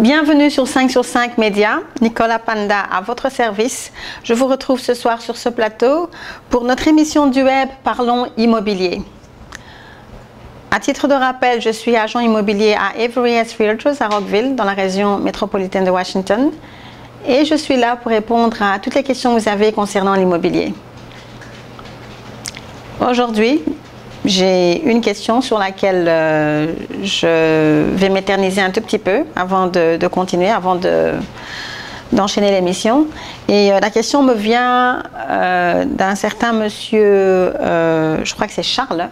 Bienvenue sur 5 sur 5 Médias, Nicolas Panda à votre service. Je vous retrouve ce soir sur ce plateau pour notre émission du web Parlons Immobilier. À titre de rappel, je suis agent immobilier à Avery S. Realtors à Rockville, dans la région métropolitaine de Washington. Et je suis là pour répondre à toutes les questions que vous avez concernant l'immobilier. Aujourd'hui, j'ai une question sur laquelle je vais m'éterniser un tout petit peu avant de continuer, avant d'enchaîner l'émission. Et la question me vient d'un certain monsieur, je crois que c'est Charles,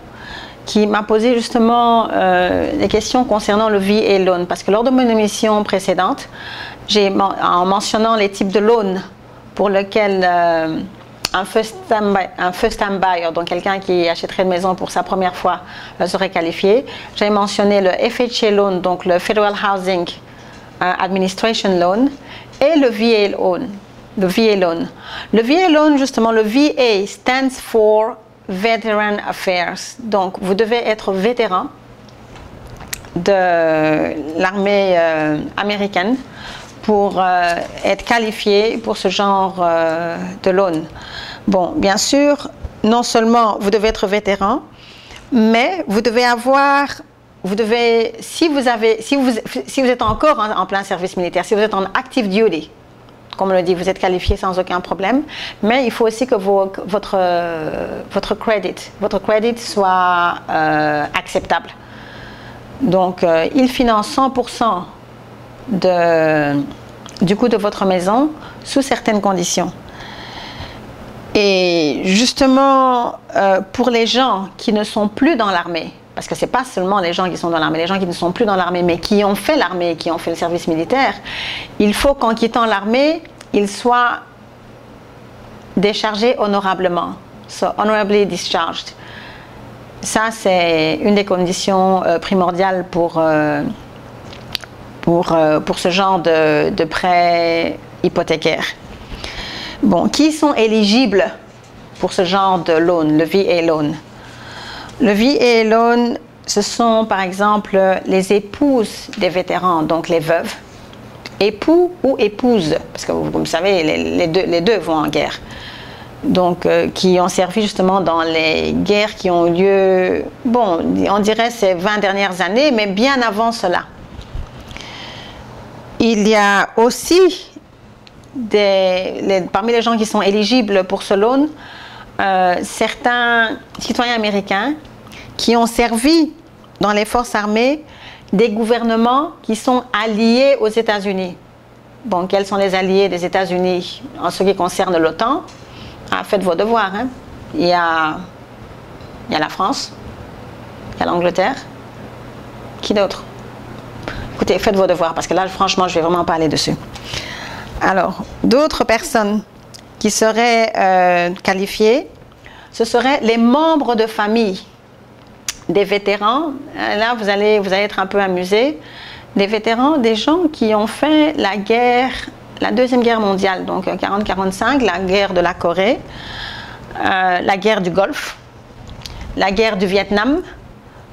qui m'a posé justement des questions concernant le VA loan. Parce que lors de mon émission précédente, en mentionnant les types de loans pour lesquels un first-time buyer, donc quelqu'un qui achèterait une maison pour sa première fois, serait qualifié. J'ai mentionné le FHA loan, donc le Federal Housing Administration loan, et le VA loan. Le VA loan, justement, le VA stands for Veteran Affairs. Donc, vous devez être vétéran de l'armée américaine pour être qualifié pour ce genre de loan. Bon, bien sûr, non seulement vous devez être vétéran, mais vous devez avoir, si vous êtes encore en plein service militaire, si vous êtes en active duty, comme on le dit, vous êtes qualifié sans aucun problème, mais il faut aussi que votre credit soit acceptable. Donc, il finance 100% du coût de votre maison sous certaines conditions. Et justement, pour les gens qui ne sont plus dans l'armée, parce que ce n'est pas seulement les gens qui sont dans l'armée, les gens qui ne sont plus dans l'armée, mais qui ont fait l'armée, qui ont fait le service militaire, il faut qu'en quittant l'armée, ils soient déchargés honorablement, so honorably discharged. Ça, c'est une des conditions primordiales pour ce genre de prêt hypothécaire. Bon, qui sont éligibles pour ce genre de loan, le VA loan? Le VA loan, ce sont par exemple les épouses des vétérans, donc les veuves, époux ou épouses, parce que vous savez, les deux vont en guerre. Donc, qui ont servi justement dans les guerres qui ont eu lieu, bon, on dirait ces 20 dernières années, mais bien avant cela. Il y a aussi, parmi les gens qui sont éligibles pour ce loan, certains citoyens américains qui ont servi dans les forces armées des gouvernements qui sont alliés aux États-Unis. Bon, quels sont les alliés des États-Unis en ce qui concerne l'OTAN? Ah, faites vos devoirs. Hein. Il y a la France, il y a l'Angleterre. Qui d'autre? Écoutez, faites vos devoirs, parce que là, franchement, je vais vraiment parler dessus. Alors, d'autres personnes qui seraient qualifiées, ce seraient les membres de famille des vétérans. Là, vous allez être un peu amusés. Des vétérans, des gens qui ont fait la Deuxième Guerre mondiale, donc 40-45, la guerre de la Corée, la guerre du Golfe, la guerre du Vietnam.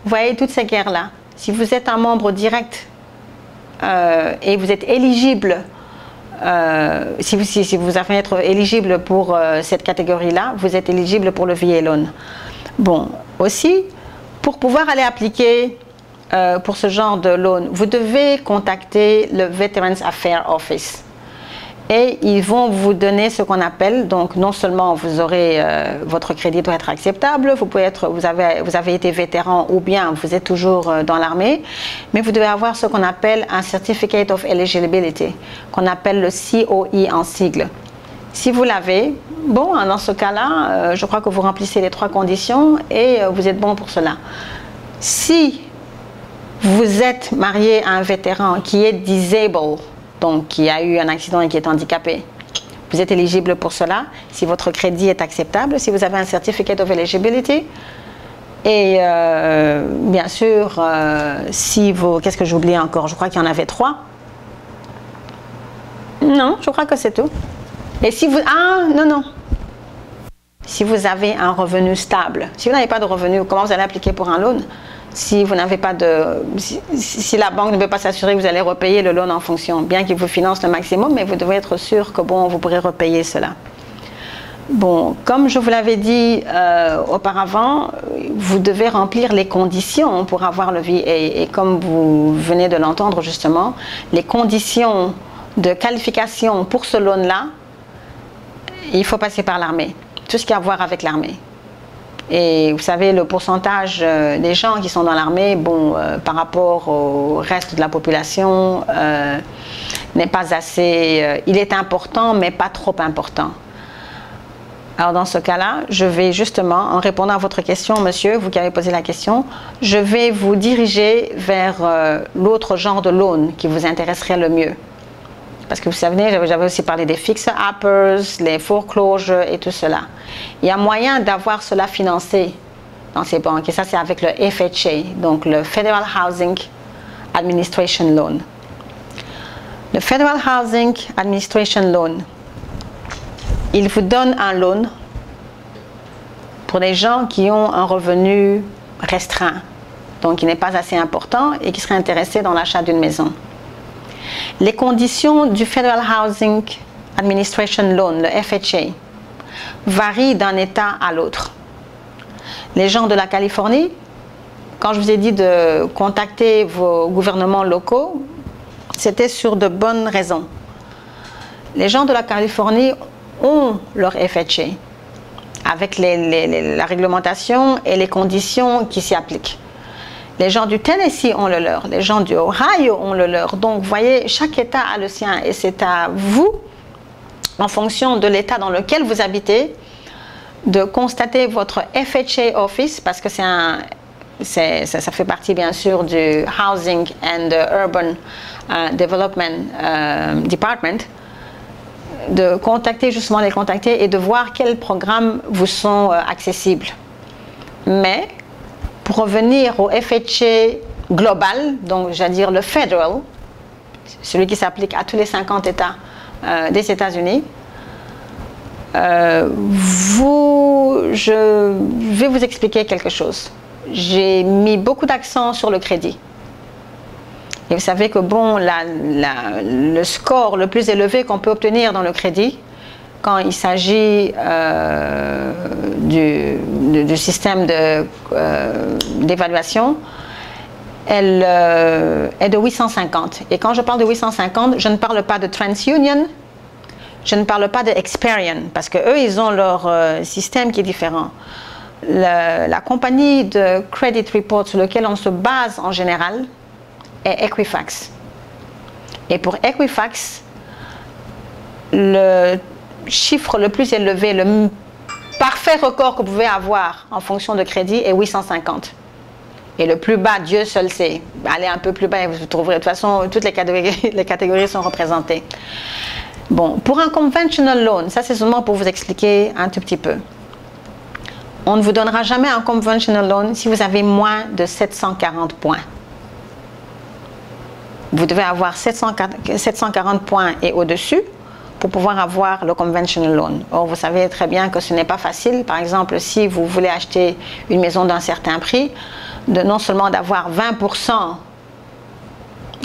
Vous voyez toutes ces guerres-là. Si vous êtes un membre direct et vous êtes éligible, si vous avez être éligible pour cette catégorie-là, vous êtes éligible pour le VA loan. Bon, aussi, pour pouvoir aller appliquer pour ce genre de loan, vous devez contacter le Veterans Affairs Office. Et ils vont vous donner ce qu'on appelle, donc non seulement vous aurez, votre crédit doit être acceptable, vous avez été vétéran ou bien vous êtes toujours dans l'armée, mais vous devez avoir ce qu'on appelle un Certificate of Eligibility, qu'on appelle le COE en sigle. Si vous l'avez, bon, dans ce cas-là, je crois que vous remplissez les 3 conditions et vous êtes bon pour cela. Si vous êtes marié à un vétéran qui est disabled, donc qui a eu un accident et qui est handicapé, vous êtes éligible pour cela, si votre crédit est acceptable, si vous avez un Certificate of Eligibility, et bien sûr, si vous... Qu'est-ce que j'ai oublié encore? Je crois qu'il y en avait 3. Non, je crois que c'est tout. Et si vous... Ah, non. Si vous avez un revenu stable, si vous n'avez pas de revenu, comment vous allez appliquer pour un loan? Si vous n'avez pas de, si la banque ne veut pas s'assurer que vous allez repayer le loan en fonction, bien qu'il vous finance le maximum, mais vous devez être sûr que bon, vous pourrez repayer cela. Bon, comme je vous l'avais dit auparavant, vous devez remplir les conditions pour avoir le VA. Et comme vous venez de l'entendre justement, les conditions de qualification pour ce loan-là, il faut passer par l'armée. Tout ce qui a à voir avec l'armée. Et vous savez, le pourcentage des gens qui sont dans l'armée, bon, par rapport au reste de la population, n'est pas assez... il est important, mais pas trop important. Alors dans ce cas-là, je vais justement, en répondant à votre question, monsieur, vous qui avez posé la question, je vais vous diriger vers l'autre genre de loan qui vous intéresserait le mieux. Parce que vous savez, j'avais aussi parlé des fixer-uppers, les foreclosures et tout cela. Il y a moyen d'avoir cela financé dans ces banques. Et ça, c'est avec le FHA, donc le Federal Housing Administration Loan. Le Federal Housing Administration Loan, il vous donne un loan pour des gens qui ont un revenu restreint, donc qui n'est pas assez important et qui seraient intéressés dans l'achat d'une maison. Les conditions du Federal Housing Administration Loan, le FHA, varient d'un État à l'autre. Les gens de la Californie, quand je vous ai dit de contacter vos gouvernements locaux, c'était sur de bonnes raisons. Les gens de la Californie ont leur FHA avec la réglementation et les conditions qui s'y appliquent. Les gens du Tennessee ont le leur, les gens du Ohio ont le leur. Donc, vous voyez, chaque État a le sien et c'est à vous, en fonction de l'État dans lequel vous habitez, de constater votre FHA Office, parce que ça fait partie bien sûr du Housing and Urban Development Department, de contacter, justement les contacter et de voir quels programmes vous sont accessibles. Mais pour revenir au FHA global, donc j'allais dire le federal, celui qui s'applique à tous les 50 États des États-Unis, je vais vous expliquer quelque chose. J'ai mis beaucoup d'accent sur le crédit. Et vous savez que bon, le score le plus élevé qu'on peut obtenir dans le crédit, quand il s'agit du système d'évaluation, elle est de 850. Et quand je parle de 850, je ne parle pas de TransUnion, je ne parle pas de Experian, parce qu'eux, ils ont leur système qui est différent. La compagnie de Credit Report sur laquelle on se base en général est Equifax. Et pour Equifax, le chiffre le plus élevé, le parfait record que vous pouvez avoir en fonction de crédit est 850. Et le plus bas, Dieu seul sait. Allez un peu plus bas et vous trouverez. De toute façon, toutes les catégories sont représentées. Bon, pour un conventional loan, ça c'est seulement pour vous expliquer un tout petit peu. On ne vous donnera jamais un conventional loan si vous avez moins de 740 points. Vous devez avoir 740 points et au-dessus pour pouvoir avoir le conventional loan. Or, vous savez très bien que ce n'est pas facile. Par exemple, si vous voulez acheter une maison d'un certain prix, non seulement d'avoir 20%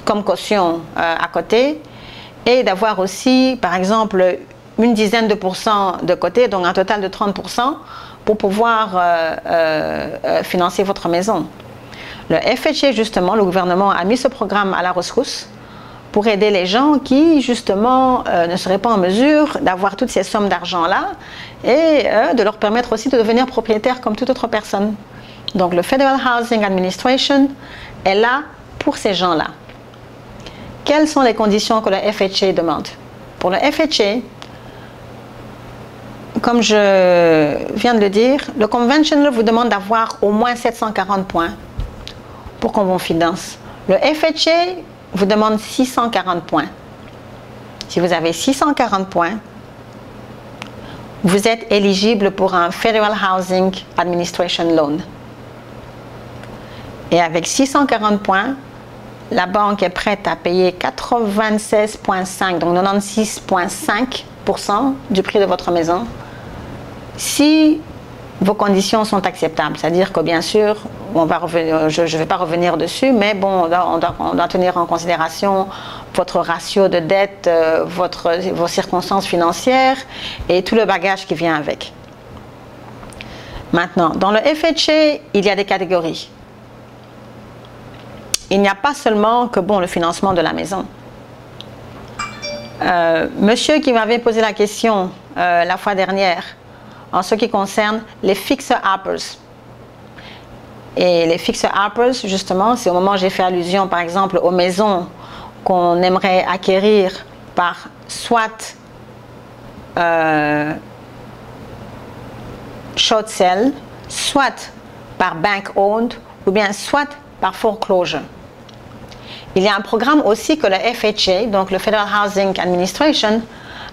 comme caution à côté, et d'avoir aussi, par exemple, une dizaine de pourcents de côté, donc un total de 30%, pour pouvoir financer votre maison. Le FHA, justement, le gouvernement a mis ce programme à la rescousse pour aider les gens qui, justement, ne seraient pas en mesure d'avoir toutes ces sommes d'argent-là et de leur permettre aussi de devenir propriétaires comme toute autre personne. Donc, le Federal Housing Administration est là pour ces gens-là. Quelles sont les conditions que le FHA demande? Pour le FHA, comme je viens de le dire, le conventional vous demande d'avoir au moins 740 points pour qu'on vous finance. Le FHA vous demande 640 points. Si vous avez 640 points, vous êtes éligible pour un Federal Housing Administration Loan. Et avec 640 points, la banque est prête à payer 96,5, donc 96,5% du prix de votre maison si vos conditions sont acceptables. C'est-à-dire que bien sûr, on va revenir, je ne vais pas revenir dessus, mais bon, on doit tenir en considération votre ratio de dette, vos circonstances financières et tout le bagage qui vient avec. Maintenant, dans le FHA, il y a des catégories. Il n'y a pas seulement que le financement de la maison. Monsieur qui m'avait posé la question la fois dernière en ce qui concerne les fixer-uppers. Et les fixer-uppers, justement, c'est au moment où j'ai fait allusion, par exemple, aux maisons qu'on aimerait acquérir par soit short sale, soit par bank-owned, ou bien soit par foreclosure. Il y a un programme aussi que le FHA, donc le Federal Housing Administration,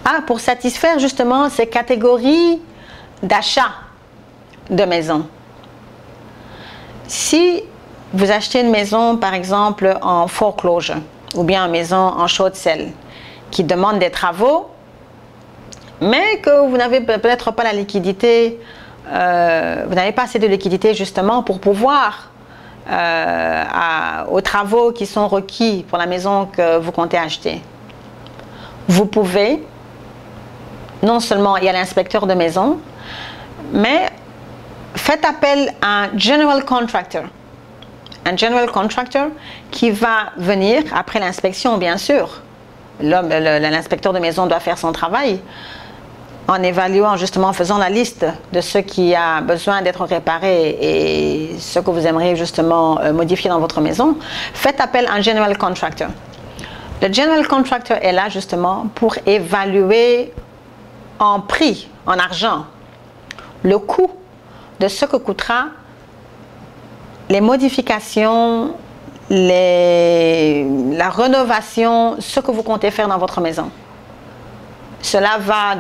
a pour satisfaire justement ces catégories d'achat de maisons. Si vous achetez une maison, par exemple, en foreclosure, ou bien une maison en short sale, qui demande des travaux, mais que vous n'avez peut-être pas la liquidité, vous n'avez pas assez de liquidité justement pour pouvoir aux travaux qui sont requis pour la maison que vous comptez acheter. Vous pouvez, non seulement il y a l'inspecteur de maison, mais faites appel à un general contractor. Un general contractor qui va venir après l'inspection, bien sûr. L'inspecteur de maison doit faire son travail en évaluant, justement, en faisant la liste de ce qui a besoin d'être réparé et ce que vous aimeriez justement modifier dans votre maison. Faites appel à un general contractor. Le general contractor est là justement pour évaluer en prix, en argent, le coût de ce que coûtera les modifications, la rénovation, ce que vous comptez faire dans votre maison. Cela va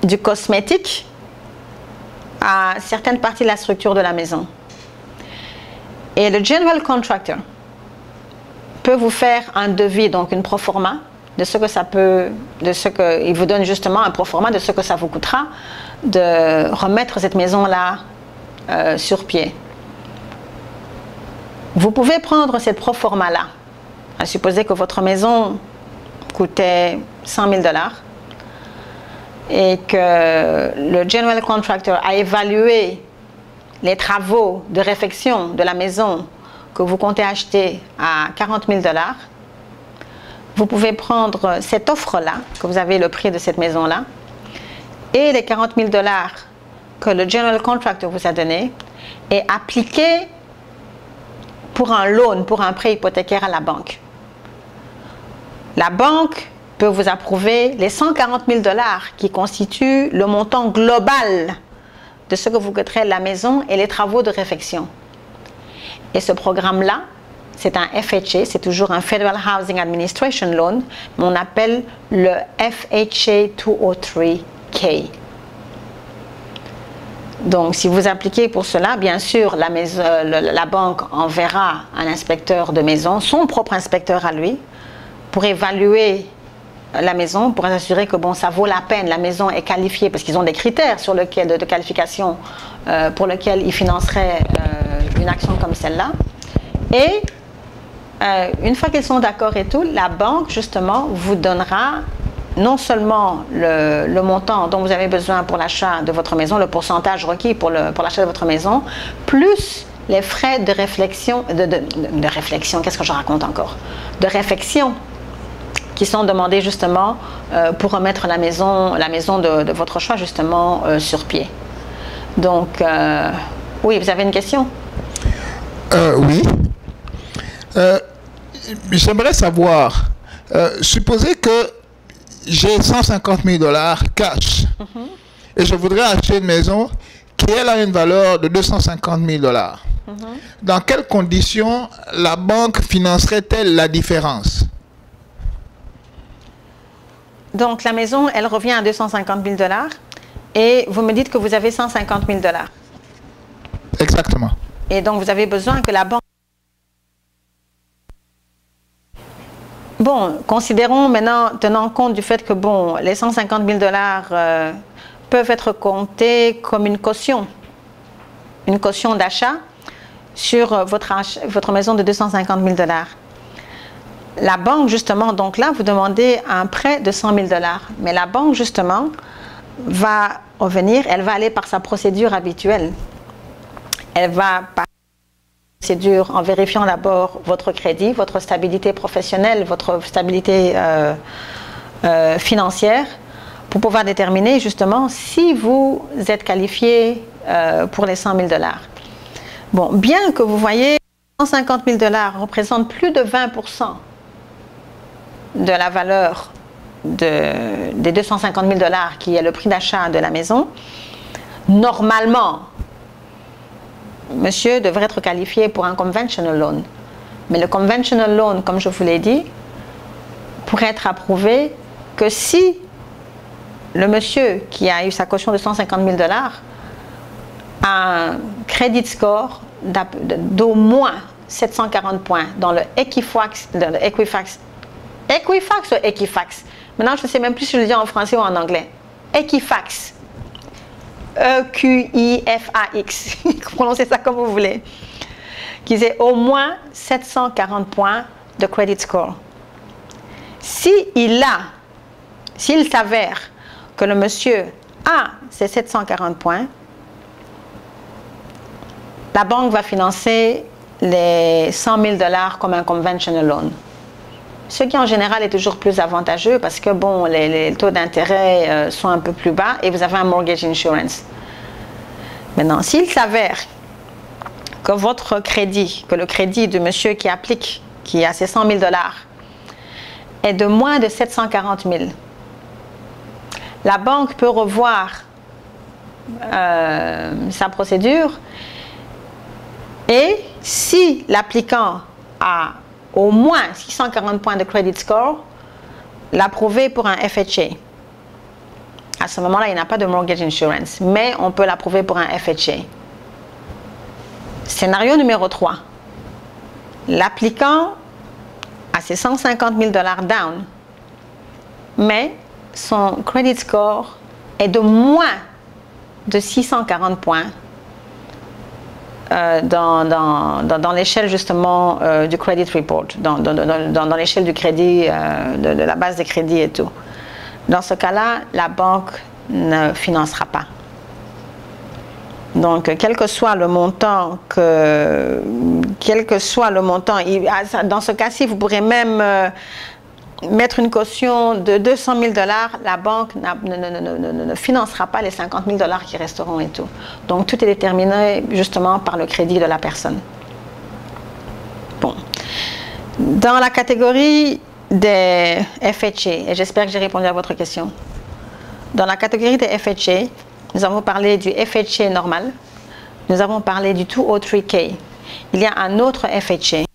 du cosmétique à certaines parties de la structure de la maison. Et le general contractor peut vous faire un devis, donc une proforma, de ce que ça peut, il vous donne justement un proforma de ce que ça vous coûtera de remettre cette maison-là sur pied. Vous pouvez prendre cette proforma-là, à supposer que votre maison coûtait 100 000 $ et que le general contractor a évalué les travaux de réfection de la maison que vous comptez acheter à 40 000 $, vous pouvez prendre cette offre-là, que vous avez le prix de cette maison-là, et les 40 000 $ que le general contractor vous a donné, et appliquer pour un loan, pour un prêt hypothécaire à la banque. La banque peut vous approuver les 140 000 $ qui constituent le montant global de ce que vous coûterait la maison et les travaux de réfection. Et ce programme-là, c'est un FHA, c'est toujours un Federal Housing Administration Loan, mais on appelle le FHA 203K. Donc, si vous appliquez pour cela, bien sûr, la banque enverra un inspecteur de maison, son propre inspecteur à lui, pour évaluer la maison, pour s'assurer que ça vaut la peine, la maison est qualifiée, parce qu'ils ont des critères sur de qualification pour lesquels ils financeraient une action comme celle-là. Et une fois qu'ils sont d'accord et tout, la banque, justement, vous donnera non seulement le montant dont vous avez besoin pour l'achat de votre maison, le pourcentage requis pour l'achat de votre maison, plus les frais de réflexion, de réflexion, qu'est-ce que je raconte encore? De réfection qui sont demandés justement pour remettre la maison de votre choix justement sur pied. Donc, oui, vous avez une question? Oui. J'aimerais savoir, supposez que j'ai 150 000 $ cash et je voudrais acheter une maison qui elle a une valeur de 250 000 $. Dans quelles conditions la banque financerait-elle la différence? Donc, la maison, elle revient à 250 000 $ et vous me dites que vous avez 150 000 $. Exactement. Et donc, vous avez besoin que la banque... Bon, considérons maintenant, tenant compte du fait que, les 150 000 $ peuvent être comptés comme une caution d'achat sur votre maison de 250 000 $. La banque, justement, donc là, vous demandez un prêt de 100 000 $. Mais la banque, justement, va revenir, elle va aller par sa procédure habituelle. Elle va par procédure en vérifiant d'abord votre crédit, votre stabilité professionnelle, votre stabilité financière, pour pouvoir déterminer justement si vous êtes qualifié pour les 100 000 $. Bon, bien que vous voyez 150 000 $ représente plus de 20% de la valeur des 250 000 $ qui est le prix d'achat de la maison, normalement, monsieur devrait être qualifié pour un conventional loan. Mais le conventional loan, comme je vous l'ai dit, pourrait être approuvé que si le monsieur qui a eu sa caution de 150 000 $ a un credit score d'au moins 740 points dans le Equifax ou Equifax. Maintenant, je ne sais même plus si je le dis en français ou en anglais. Equifax. E-Q-I-F-A-X. Prononcez ça comme vous voulez. Qu'ils aient au moins 740 points de credit score. S'il s'avère que le monsieur a ces 740 points, la banque va financer les 100 000 $ comme un conventional loan. Ce qui en général est toujours plus avantageux parce que bon, les taux d'intérêt sont un peu plus bas et vous avez un mortgage insurance. Maintenant, s'il s'avère que votre crédit, que le crédit de monsieur qui applique, qui a ses 100 000 $, est de moins de 740 000, la banque peut revoir sa procédure et si l'applicant a au moins 640 points de credit score, l'approuver pour un FHA. À ce moment-là, il n'a pas de mortgage insurance, mais on peut l'approuver pour un FHA. Scénario numéro 3. L'applicant a ses 150 000 $ down, mais son credit score est de moins de 640 points dans l'échelle justement du credit report, dans l'échelle du crédit, de la base de crédit et tout. Dans ce cas-là, la banque ne financera pas. Donc, quel que soit le montant, dans ce cas-ci, vous pourrez même mettre une caution de 200 000 $, la banque ne financera pas les 50 000 $ qui resteront et tout. Donc, tout est déterminé justement par le crédit de la personne. Bon. Dans la catégorie des FHA, et j'espère que j'ai répondu à votre question. Dans la catégorie des FHA, nous avons parlé du FHA normal, nous avons parlé du 203K. Il y a un autre FHA,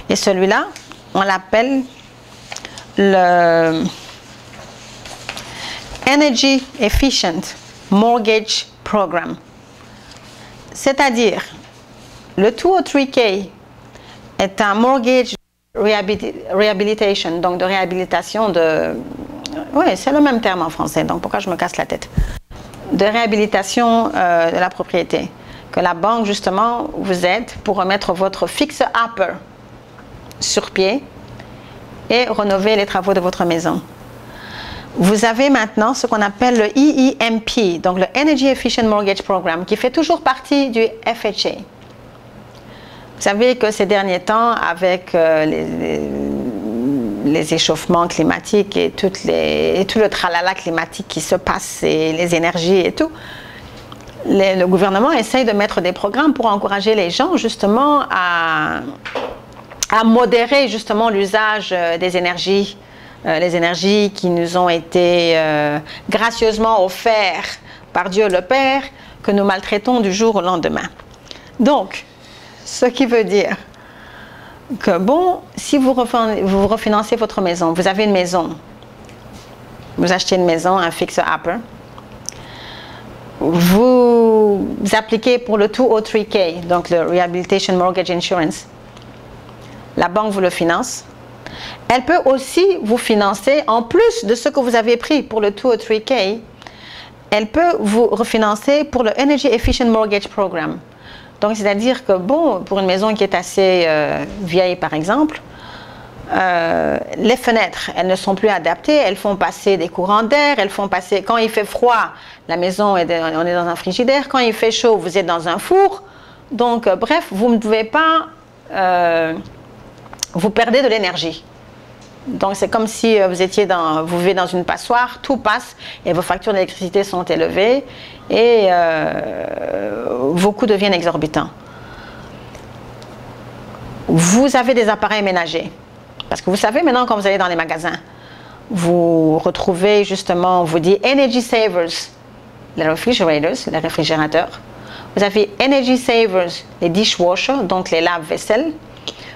et celui-là, on l'appelle le Energy Efficient Mortgage Program. C'est-à-dire, le 203K est un mortgage rehabilitation, donc de réhabilitation de... Oui, c'est le même terme en français, donc pourquoi je me casse la tête? De réhabilitation de la propriété. Que la banque, justement, vous aide pour remettre votre fixer-upper sur pied et rénover les travaux de votre maison. Vous avez maintenant ce qu'on appelle le EEMP, donc le Energy Efficient Mortgage Program, qui fait toujours partie du FHA. Vous savez que ces derniers temps, avec les échauffements climatiques et tout le tralala climatique qui se passe, et les énergies et tout, le gouvernement essaye de mettre des programmes pour encourager les gens justement à modérer justement l'usage des énergies, les énergies qui nous ont été gracieusement offertes par Dieu le Père, que nous maltraitons du jour au lendemain. Donc, ce qui veut dire que bon, si vous refinancez votre maison, vous avez une maison, vous achetez une maison, un fixer-upper, vous appliquez pour le 203K, donc le Rehabilitation Mortgage Insurance, la banque vous le finance. Elle peut aussi vous financer, en plus de ce que vous avez pris pour le 203K, elle peut vous refinancer pour le Energy Efficient Mortgage Program. Donc, c'est-à-dire que, bon, pour une maison qui est assez vieille, par exemple, les fenêtres, elles ne sont plus adaptées, elles font passer des courants d'air, elles font passer, quand il fait froid, la maison, on est dans un frigidaire, quand il fait chaud, vous êtes dans un four. Donc, bref, vous ne pouvez pas, vous perdez de l'énergie. Donc, c'est comme si vous vivez dans une passoire, tout passe et vos factures d'électricité sont élevées et vos coûts deviennent exorbitants. Vous avez des appareils ménagers. Parce que vous savez, maintenant, quand vous allez dans les magasins, vous retrouvez justement, on vous dit Energy Savers, les refrigerators, les réfrigérateurs. Vous avez Energy Savers, les dishwashers, donc les lave-vaisselle.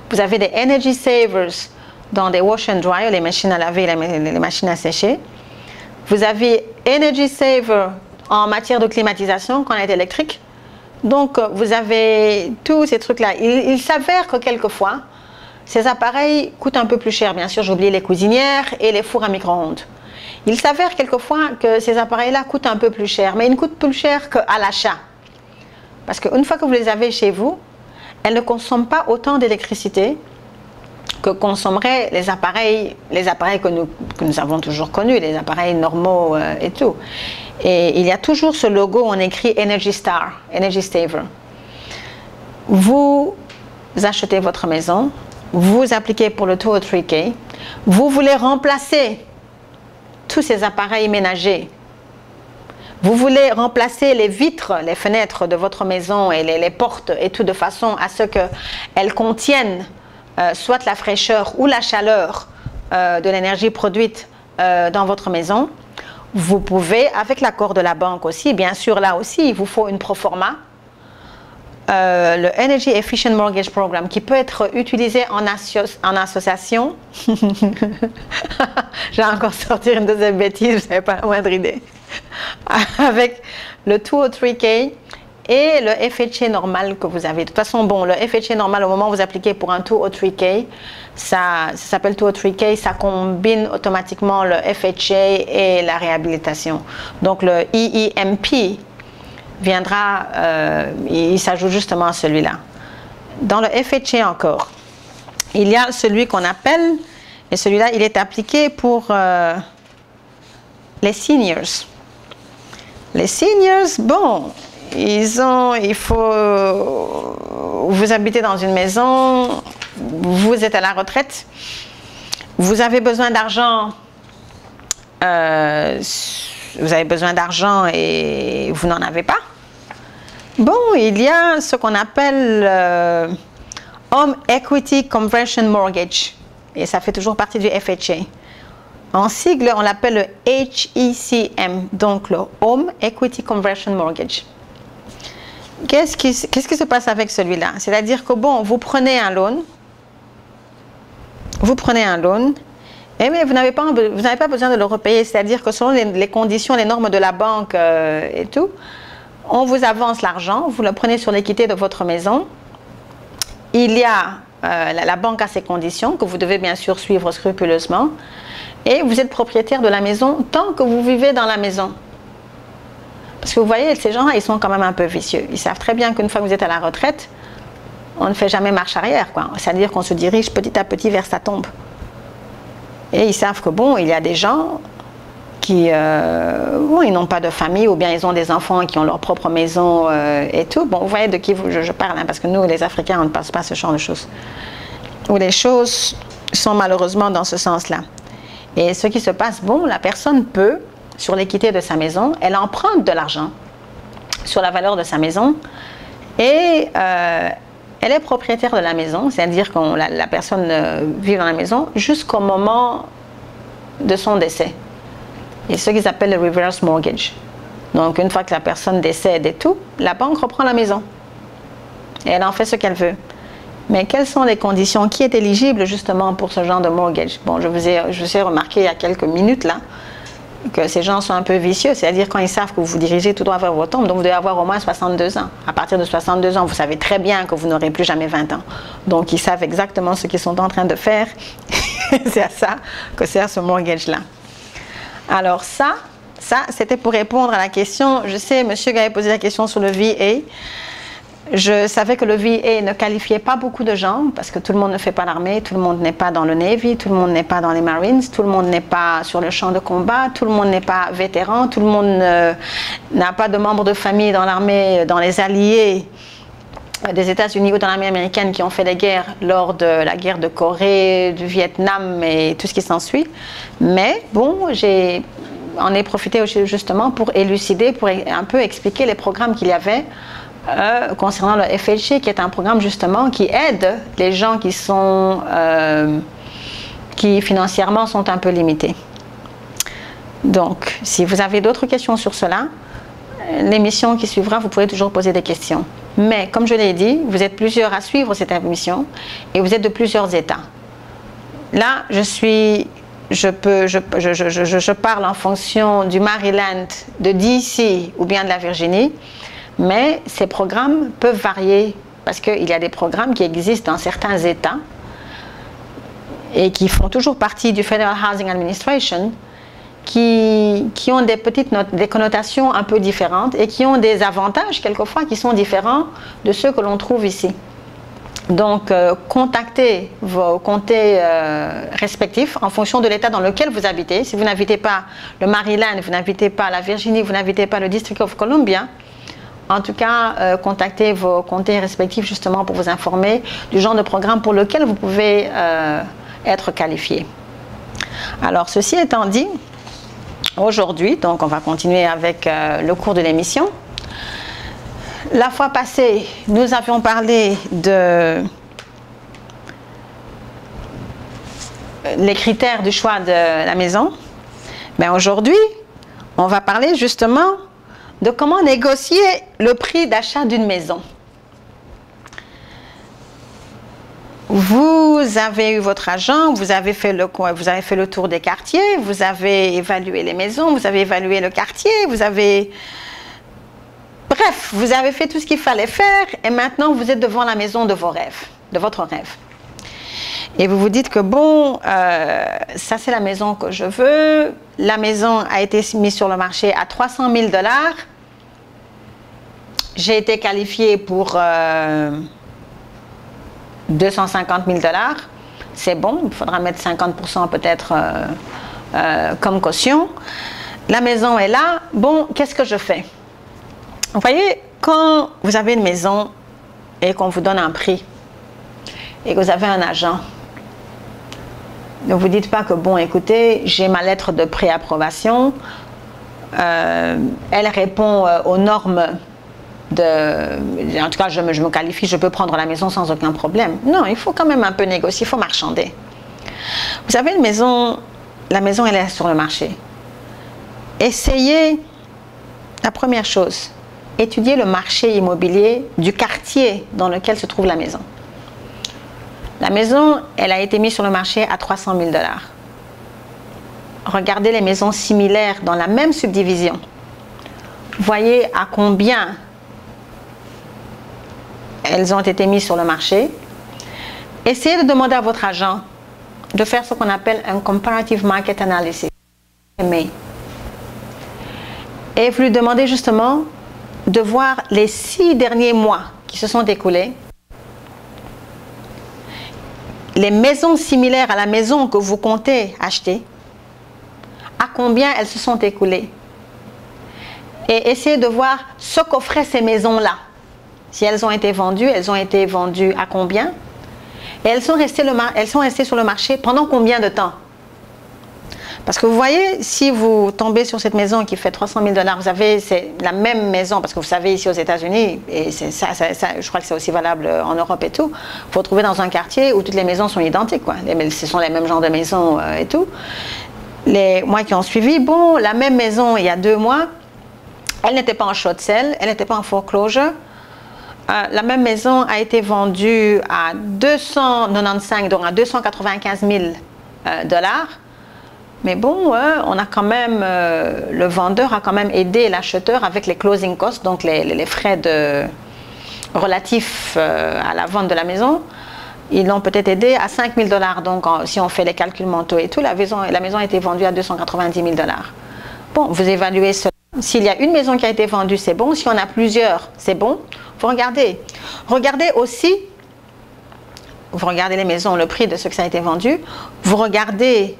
Vous avez des Energy Savers dans des wash and dryer, les machines à laver, les machines à sécher. Vous avez Energy Saver en matière de climatisation quand elle est électrique. Donc, vous avez tous ces trucs-là. Il s'avère que quelquefois, ces appareils coûtent un peu plus cher. Bien sûr, j'ai oublié les cuisinières et les fours à micro-ondes. Il s'avère quelquefois que ces appareils-là coûtent un peu plus cher, mais ils ne coûtent plus cher qu'à l'achat. Parce qu'une fois que vous les avez chez vous, elles ne consomment pas autant d'électricité que consommeraient les appareils que nous avons toujours connus, les appareils normaux et tout. Et il y a toujours ce logo, on écrit Energy Star, Energy Saver. Vous achetez votre maison, vous appliquez pour le 203K, vous voulez remplacer tous ces appareils ménagers, vous voulez remplacer les vitres, les fenêtres de votre maison et les portes et tout de façon à ce qu'elles contiennent soit la fraîcheur ou la chaleur de l'énergie produite dans votre maison. Vous pouvez, avec l'accord de la banque aussi, bien sûr là aussi, il vous faut une proforma. Le Energy Efficient Mortgage Program qui peut être utilisé en association. J'ai encore sorti une deuxième bêtise, je n'avais pas la moindre idée. Avec le 203K et le FHA normal que vous avez. De toute façon, bon, le FHA normal, au moment où vous appliquez pour un 203K, ça s'appelle 203K, ça combine automatiquement le FHA et la réhabilitation. Donc le EEMP viendra, il s'ajoute justement à celui-là. Dans le FHA encore, il y a celui qu'on appelle, et celui-là, il est appliqué pour les seniors. Les seniors, bon, il faut, vous habitez dans une maison, vous êtes à la retraite, vous avez besoin d'argent, et vous n'en avez pas. Bon, il y a ce qu'on appelle Home Equity Conversion Mortgage, et ça fait toujours partie du FHA. En sigle, on l'appelle le HECM, donc le Home Equity Conversion Mortgage. Qu'est-ce qui se passe avec celui-là? C'est-à-dire que, bon, vous prenez un loan, et mais vous n'avez pas besoin de le repayer. C'est-à-dire que selon les conditions, les normes de la banque et tout, on vous avance l'argent, vous le prenez sur l'équité de votre maison. Il y a, la banque a ses conditions que vous devez bien sûr suivre scrupuleusement. Et vous êtes propriétaire de la maison tant que vous vivez dans la maison. Parce que vous voyez, ces gens-là, ils sont quand même un peu vicieux. Ils savent très bien qu'une fois que vous êtes à la retraite, on ne fait jamais marche arrière, quoi. C'est-à-dire qu'on se dirige petit à petit vers sa tombe. Et ils savent que, bon, il y a des gens qui bon, ils n'ont pas de famille, ou bien ils ont des enfants qui ont leur propre maison et tout. Bon, vous voyez de qui je parle, hein, parce que nous, les Africains, on ne passe pas ce genre de choses. Où les choses sont malheureusement dans ce sens-là. Et ce qui se passe, bon, la personne peut, sur l'équité de sa maison, elle emprunte de l'argent sur la valeur de sa maison et elle est propriétaire de la maison, c'est-à-dire que la personne vit dans la maison jusqu'au moment de son décès. Et ce qu'ils appellent le reverse mortgage. Donc, une fois que la personne décède et tout, la banque reprend la maison et elle en fait ce qu'elle veut. Mais quelles sont les conditions? Qui est éligible justement pour ce genre de mortgage? Bon, je vous ai remarqué il y a quelques minutes là que ces gens sont un peu vicieux, c'est-à-dire quand ils savent que vous vous dirigez tout droit vers votre tombe, donc vous devez avoir au moins 62 ans. À partir de 62 ans, vous savez très bien que vous n'aurez plus jamais 20 ans. Donc ils savent exactement ce qu'ils sont en train de faire. C'est à ça que sert ce mortgage-là. Alors ça, ça, c'était pour répondre à la question. Je sais, monsieur qui avait posé la question sur le VA. Je savais que le VA ne qualifiait pas beaucoup de gens parce que tout le monde ne fait pas l'armée, tout le monde n'est pas dans le Navy, tout le monde n'est pas dans les Marines, tout le monde n'est pas sur le champ de combat, tout le monde n'est pas vétéran, tout le monde n'a pas de membres de famille dans l'armée, dans les alliés des États-Unis ou dans l'armée américaine qui ont fait des guerres lors de la guerre de Corée, du Vietnam et tout ce qui s'ensuit. Mais bon, j'en ai profité justement pour élucider, pour un peu expliquer les programmes qu'il y avait concernant le FHC, qui est un programme justement qui aide les gens qui sont qui financièrement sont un peu limités. Donc, si vous avez d'autres questions sur cela, l'émission qui suivra, vous pourrez toujours poser des questions. Mais, comme je l'ai dit, vous êtes plusieurs à suivre cette émission et vous êtes de plusieurs États. Là, je parle en fonction du Maryland, de DC ou bien de la Virginie, mais ces programmes peuvent varier parce qu'il y a des programmes qui existent dans certains États et qui font toujours partie du Federal Housing Administration qui ont des connotations un peu différentes et qui ont des avantages quelquefois qui sont différents de ceux que l'on trouve ici. Donc, contactez vos comtés respectifs en fonction de l'État dans lequel vous habitez. Si vous n'habitez pas le Maryland, vous n'habitez pas la Virginie, vous n'habitez pas le District of Columbia, en tout cas, contactez vos comtés respectifs justement pour vous informer du genre de programme pour lequel vous pouvez être qualifié. Alors, ceci étant dit, aujourd'hui, donc on va continuer avec le cours de l'émission. La fois passée, nous avions parlé de les critères du choix de la maison. Mais aujourd'hui, on va parler justement de comment négocier le prix d'achat d'une maison. Vous avez eu votre agent, vous avez fait le tour des quartiers, vous avez évalué les maisons, vous avez évalué le quartier, bref, vous avez fait tout ce qu'il fallait faire et maintenant vous êtes devant la maison de vos rêves, de votre rêve. Et vous vous dites que bon, ça c'est la maison que je veux. La maison a été mise sur le marché à 300 000 $. J'ai été qualifiée pour 250 000 $. C'est bon, il faudra mettre 50% peut-être comme caution. La maison est là. Bon, qu'est-ce que je fais? Vous voyez, quand vous avez une maison et qu'on vous donne un prix et que vous avez un agent, ne vous dites pas que bon, écoutez, j'ai ma lettre de préapprobation, elle répond aux normes en tout cas je me qualifie, je peux prendre la maison sans aucun problème. Non, il faut quand même un peu négocier, il faut marchander. Vous savez, la maison elle est sur le marché. Essayez, la première chose, étudier le marché immobilier du quartier dans lequel se trouve la maison. La maison, elle a été mise sur le marché à 300 000 $. Regardez les maisons similaires dans la même subdivision. Voyez à combien elles ont été mises sur le marché. Essayez de demander à votre agent de faire ce qu'on appelle un comparative market analysis. Et vous lui demandez justement de voir les 6 derniers mois qui se sont écoulés, les maisons similaires à la maison que vous comptez acheter, à combien elles se sont écoulées. Et essayez de voir ce qu'offraient ces maisons-là. Si elles ont été vendues à combien? Et elles sont restées sur le marché pendant combien de temps? Parce que vous voyez, si vous tombez sur cette maison qui fait 300 000 $, vous avez la même maison, parce que vous savez, ici aux États-Unis, et je crois que c'est aussi valable en Europe et tout, il faut trouver dans un quartier où toutes les maisons sont identiques, quoi. Ce sont les mêmes genres de maisons et tout. Les mois qui ont suivi, bon, la même maison il y a 2 mois, elle n'était pas en short sale, elle n'était pas en foreclosure. La même maison a été vendue à 295, donc à 295 000 $. Mais bon, on a quand même, le vendeur a quand même aidé l'acheteur avec les closing costs, donc les frais relatifs à la vente de la maison. Ils l'ont peut-être aidé à 5 000 $. Donc, si on fait les calculs mentaux et tout, la maison a été vendue à 290 000 $. Bon, vous évaluez cela. S'il y a une maison qui a été vendue, c'est bon. Si on a plusieurs, c'est bon. Vous regardez. Regardez aussi, vous regardez les maisons, le prix de ce que ça a été vendu. Vous regardez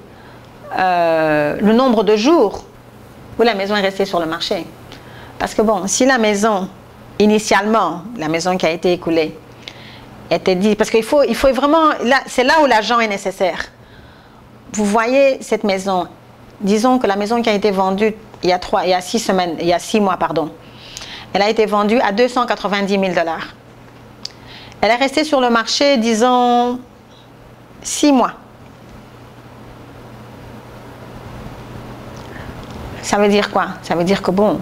le nombre de jours où la maison est restée sur le marché. Parce que bon, si la maison, initialement, la maison qui a été écoulée, était dit, parce qu'il faut vraiment, c'est là où l'agent est nécessaire. Vous voyez cette maison, disons que la maison qui a été vendue il y a 6 mois, pardon, elle a été vendue à 290 000 $. Elle est restée sur le marché, disons, 6 mois. Ça veut dire quoi? Ça veut dire que bon,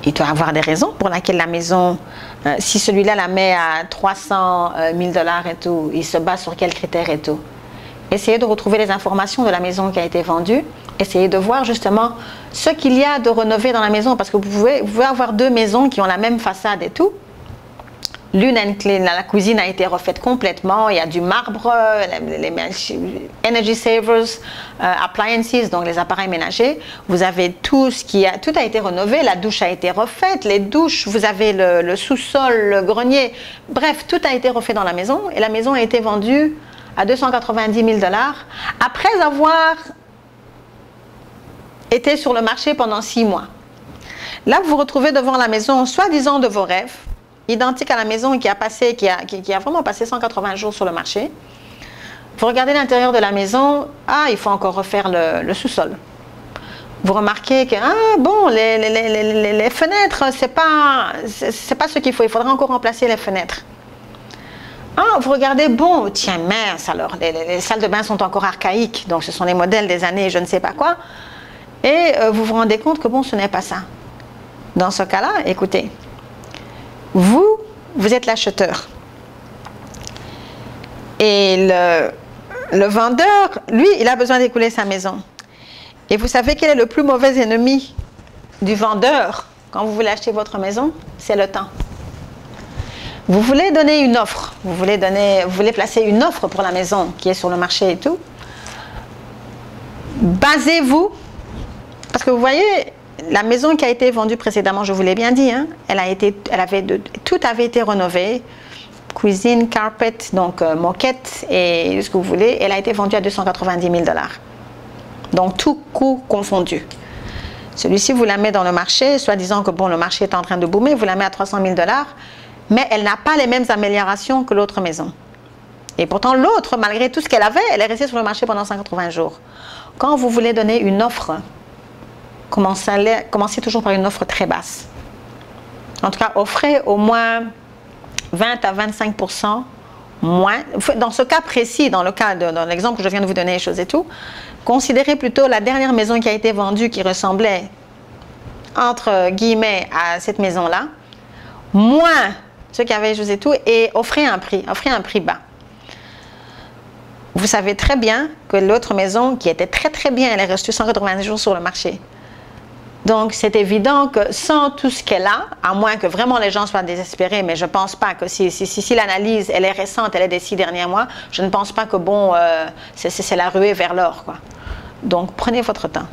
il doit y avoir des raisons pour lesquelles la maison, si celui-là la met à 300 000 $ et tout, il se base sur quels critères et tout. Essayez de retrouver les informations de la maison qui a été vendue. Essayez de voir justement ce qu'il y a de rénové dans la maison, parce que vous pouvez avoir deux maisons qui ont la même façade et tout. L'une, la cuisine a été refaite complètement, il y a du marbre, les energy savers, appliances, donc les appareils ménagers. Vous avez tout a été rénové, la douche a été refaite, les douches, vous avez le sous-sol, le grenier. Bref, tout a été refait dans la maison et la maison a été vendue à 290 000 $ après avoir été sur le marché pendant 6 mois. Là, vous vous retrouvez devant la maison, soi-disant de vos rêves, identique à la maison qui a vraiment passé 180 jours sur le marché. Vous regardez l'intérieur de la maison, il faut encore refaire le sous-sol. Vous remarquez que les fenêtres, c'est pas ce qu'il faut, il faudra encore remplacer les fenêtres. Vous regardez, bon, tiens, mince, alors, les salles de bain sont encore archaïques, donc ce sont les modèles des années je ne sais pas quoi, et vous vous rendez compte que bon, ce n'est pas ça. Dans ce cas-là, écoutez, vous êtes l'acheteur. Et le vendeur, lui, il a besoin d'écouler sa maison. Et vous savez quel est le plus mauvais ennemi du vendeur quand vous voulez acheter votre maison? C'est le temps. Vous voulez donner une offre, vous voulez placer une offre pour la maison qui est sur le marché et tout. Basez-vous, parce que vous voyez, la maison qui a été vendue précédemment, je vous l'ai bien dit, hein, tout avait été rénové, cuisine, carpet, donc moquette et ce que vous voulez. Elle a été vendue à 290 000 $. Donc tout coût confondu. Celui-ci, vous la mettez dans le marché, soi-disant que bon, le marché est en train de boomer, vous la mettez à 300 000 $, mais elle n'a pas les mêmes améliorations que l'autre maison. Et pourtant, l'autre, malgré tout ce qu'elle avait, elle est restée sur le marché pendant 180 jours. Quand vous voulez donner une offre, commencez toujours par une offre très basse. En tout cas, offrez au moins 20 à 25% moins. Dans ce cas précis, dans l'exemple que je viens de vous donner, les choses et tout, considérez plutôt la dernière maison qui a été vendue qui ressemblait, entre guillemets, à cette maison-là, moins ce qu'il y avait, les choses et tout, et offrez un prix bas. Vous savez très bien que l'autre maison, qui était très très bien, elle est restée 180 jours sur le marché. Donc, c'est évident que sans tout ce qu'elle a, à moins que vraiment les gens soient désespérés, mais je ne pense pas que si l'analyse, elle est récente, elle est des 6 derniers mois, je ne pense pas que bon, c'est la ruée vers l'or, quoi. Donc, prenez votre temps.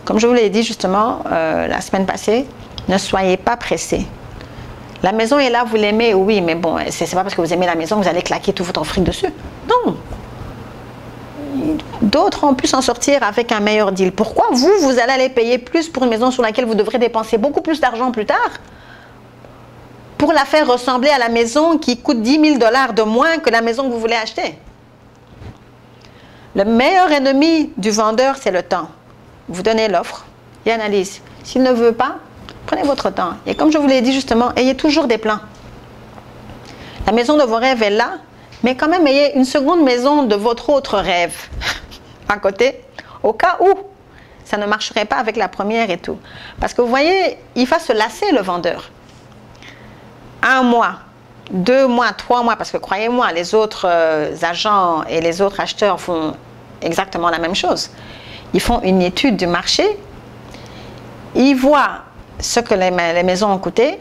Comme je vous l'ai dit justement la semaine passée, ne soyez pas pressés. La maison est là, vous l'aimez, oui, mais bon, c'est pas parce que vous aimez la maison que vous allez claquer tout votre fric dessus. Non. D'autres ont pu s'en sortir avec un meilleur deal. Pourquoi vous allez aller payer plus pour une maison sur laquelle vous devrez dépenser beaucoup plus d'argent plus tard pour la faire ressembler à la maison qui coûte 10 000 $ de moins que la maison que vous voulez acheter? Le meilleur ennemi du vendeur, c'est le temps. Vous donnez l'offre, il analyse. S'il ne veut pas, prenez votre temps. Et comme je vous l'ai dit justement, ayez toujours des plans. La maison de vos rêves est là, mais quand même ayez une seconde maison de votre autre rêve à côté, au cas où ça ne marcherait pas avec la première et tout. Parce que vous voyez, il va se lasser le vendeur. 1 mois, 2 mois, 3 mois, parce que croyez-moi, les autres agents et les autres acheteurs font exactement la même chose. Ils font une étude du marché, ils voient ce que les maisons ont coûté,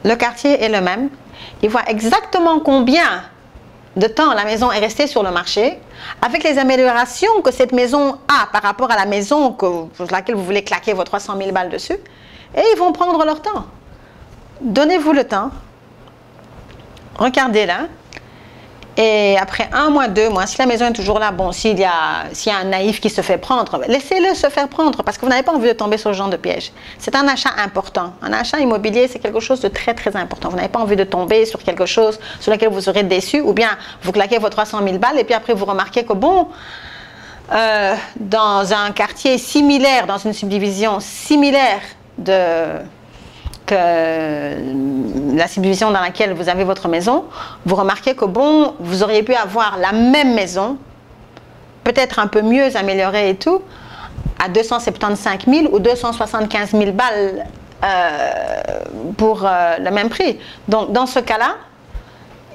le quartier est le même, ils voient exactement combien de temps la maison est restée sur le marché, avec les améliorations que cette maison a par rapport à la maison pour laquelle vous voulez claquer vos 300 000 balles dessus, et ils vont prendre leur temps. Donnez-vous le temps, regardez-la, et après 1 mois, 2 mois, si la maison est toujours là, bon, s'il y a un naïf qui se fait prendre, laissez-le se faire prendre, parce que vous n'avez pas envie de tomber sur ce genre de piège. C'est un achat important. Un achat immobilier, c'est quelque chose de très, très important. Vous n'avez pas envie de tomber sur quelque chose sur lequel vous serez déçu, ou bien vous claquez vos 300 000 balles, et puis après vous remarquez que, bon, dans un quartier similaire, dans une subdivision similaire que la subdivision dans laquelle vous avez votre maison, vous remarquez que bon, vous auriez pu avoir la même maison, peut-être un peu mieux améliorée et tout, à 275 000 ou 275 000 balles pour le même prix. Donc dans ce cas-là,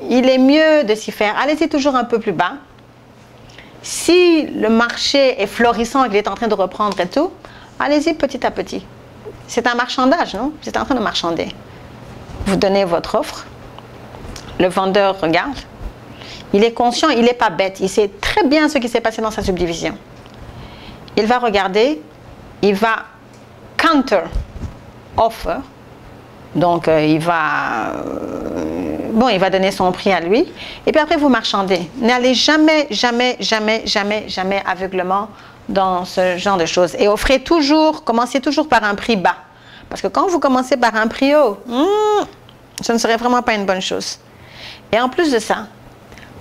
il est mieux de s'y faire. Allez-y toujours un peu plus bas. Si le marché est florissant et qu'il est en train de reprendre et tout, allez-y petit à petit. C'est un marchandage, non? Vous êtes en train de marchander. Vous donnez votre offre. Le vendeur regarde. Il est conscient, il n'est pas bête. Il sait très bien ce qui s'est passé dans sa subdivision. Il va regarder. Il va counter-offer. Donc, il va donner son prix à lui. Et puis après, vous marchandez. N'allez jamais, jamais, jamais, jamais, jamais aveuglement dans ce genre de choses. Et commencez toujours par un prix bas. Parce que quand vous commencez par un prix haut, ce ne serait vraiment pas une bonne chose. Et en plus de ça,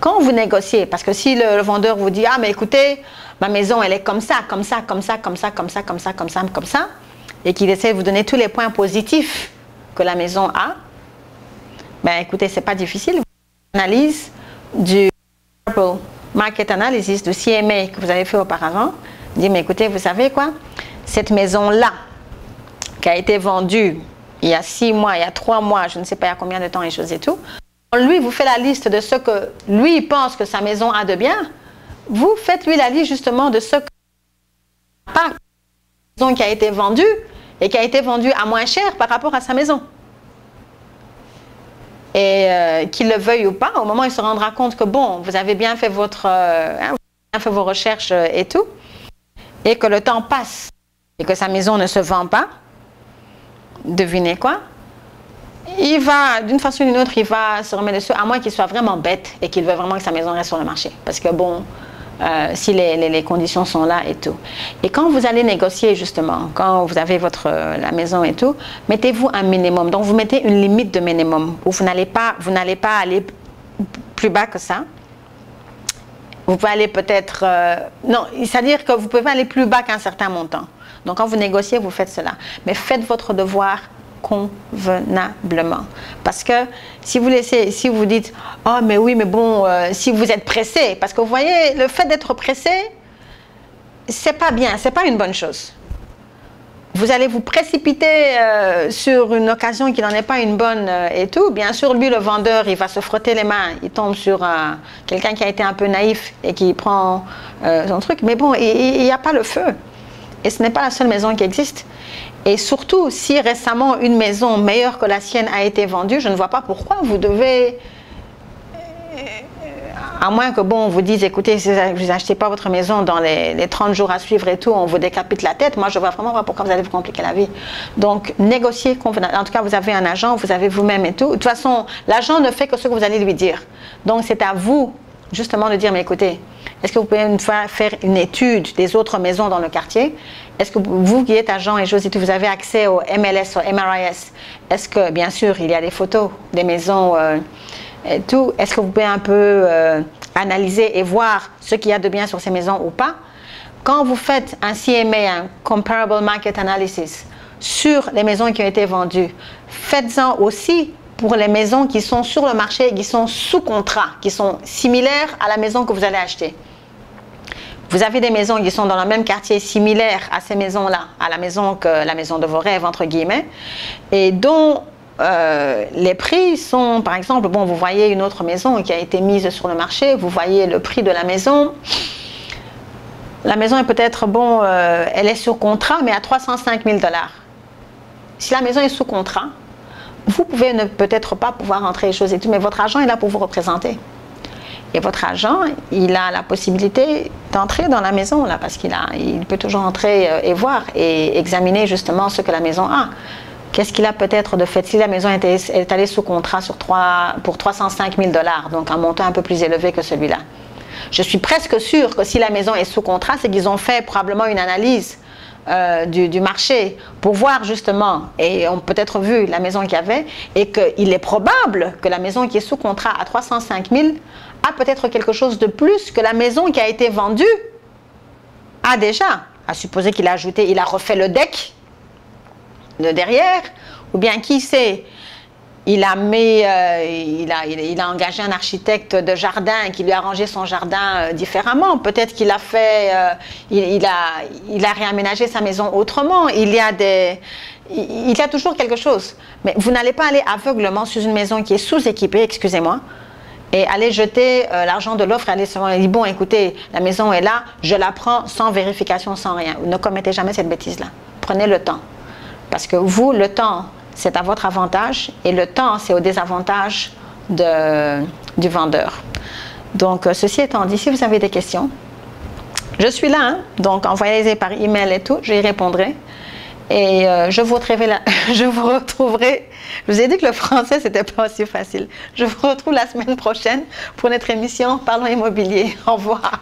quand vous négociez, parce que si le vendeur vous dit, ah mais écoutez, ma maison elle est comme ça, comme ça, comme ça, comme ça, comme ça, comme ça, comme ça, comme ça, et qu'il essaie de vous donner tous les points positifs que la maison a, ben écoutez, c'est pas difficile. Analyse du market analysis, du CMA que vous avez fait auparavant, dit mais écoutez, vous savez quoi, cette maison-là qui a été vendue il y a 6 mois, il y a 3 mois, je ne sais pas il y a combien de temps et choses et tout, lui vous fait la liste de ce que lui pense que sa maison a de bien, vous faites lui la liste justement de ce que la maison qui a été vendue et qui a été vendue à moins cher par rapport à sa maison. Et qu'il le veuille ou pas, au moment où il se rendra compte que bon, vous avez bien fait vous avez bien fait vos recherches et tout, et que le temps passe et que sa maison ne se vend pas, devinez quoi? Il va, d'une façon ou d'une autre, il va se remettre dessus, à moins qu'il soit vraiment bête et qu'il veuille vraiment que sa maison reste sur le marché. Parce que bon, si les conditions sont là et tout. Et quand vous allez négocier justement, quand vous avez la maison et tout, mettez-vous un minimum. Donc vous mettez une limite de minimum où vous n'allez pas aller plus bas que ça. Vous pouvez aller peut-être... non, c'est-à-dire que vous pouvez pas aller plus bas qu'un certain montant. Donc quand vous négociez, vous faites cela. Mais faites votre devoir convenablement. Parce que si vous dites « Oh, mais oui, mais bon, si vous êtes pressé, parce que vous voyez, le fait d'être pressé, c'est pas bien, c'est pas une bonne chose. Vous allez vous précipiter sur une occasion qui n'en est pas une bonne et tout. Bien sûr, lui, le vendeur, il va se frotter les mains, il tombe sur quelqu'un qui a été un peu naïf et qui prend son truc. Mais bon, il n'y a pas le feu. Et ce n'est pas la seule maison qui existe. Et surtout, si récemment une maison meilleure que la sienne a été vendue, je ne vois pas pourquoi vous devez, à moins que bon, on vous dise, écoutez, si vous n'achetez pas votre maison dans les 30 jours à suivre et tout, on vous décapite la tête. Moi, je ne vois vraiment pas pourquoi vous allez vous compliquer la vie. Donc, négociez convenablement. En tout cas, vous avez un agent, vous avez vous-même et tout. De toute façon, l'agent ne fait que ce que vous allez lui dire. Donc, c'est à vous, justement, de dire, mais écoutez, est-ce que vous pouvez une fois faire une étude des autres maisons dans le quartier? Est-ce que vous qui êtes agent et choses et tout, vous avez accès au MLS, au MRIS? Est-ce que, bien sûr, il y a des photos des maisons et tout? Est-ce que vous pouvez un peu analyser et voir ce qu'il y a de bien sur ces maisons ou pas? Quand vous faites un CMA, un Comparable Market Analysis, sur les maisons qui ont été vendues, faites-en aussi pour les maisons qui sont sur le marché, qui sont sous contrat, qui sont similaires à la maison que vous allez acheter. Vous avez des maisons qui sont dans le même quartier similaire à ces maisons-là, à la maison de vos rêves, entre guillemets, et dont les prix sont, par exemple, bon, vous voyez une autre maison qui a été mise sur le marché, vous voyez le prix de la maison. La maison est peut-être, bon, elle est sous contrat, mais à 305 000 $. Si la maison est sous contrat, vous pouvez ne peut-être pas pouvoir entrer les choses et tout, mais votre agent est là pour vous représenter. Et votre agent, il a la possibilité d'entrer dans la maison, là, parce il peut toujours entrer et voir et examiner justement ce que la maison a. Qu'est-ce qu'il a peut-être de fait? Si la maison est allée sous contrat pour 305 000 $, donc un montant un peu plus élevé que celui-là. Je suis presque sûre que si la maison est sous contrat, c'est qu'ils ont fait probablement une analyse du marché pour voir justement, et ont peut-être vu la maison qu'il y avait, et qu'il est probable que la maison qui est sous contrat à 305 000 a peut-être quelque chose de plus que la maison qui a été vendue a déjà. À supposer qu'il a ajouté, il a refait le deck de derrière, ou bien qui sait, il a engagé un architecte de jardin qui lui a arrangé son jardin différemment. Peut-être qu'il a fait, il a réaménagé sa maison autrement. Il y a toujours quelque chose. Mais vous n'allez pas aller aveuglement sur une maison qui est sous-équipée, excusez-moi, et aller jeter l'argent de l'offre et aller seulement dire, bon, écoutez, la maison est là, je la prends sans vérification, sans rien. Ne commettez jamais cette bêtise-là. Prenez le temps. Parce que vous, le temps, c'est à votre avantage et le temps, c'est au désavantage du vendeur. Donc, ceci étant dit, si vous avez des questions, je suis là, hein? Donc envoyez-les par email et tout, j'y répondrai. Et je vous retrouverai, je vous ai dit que le français, c'était pas aussi facile. Je vous retrouve la semaine prochaine pour notre émission Parlons Immobilier. Au revoir.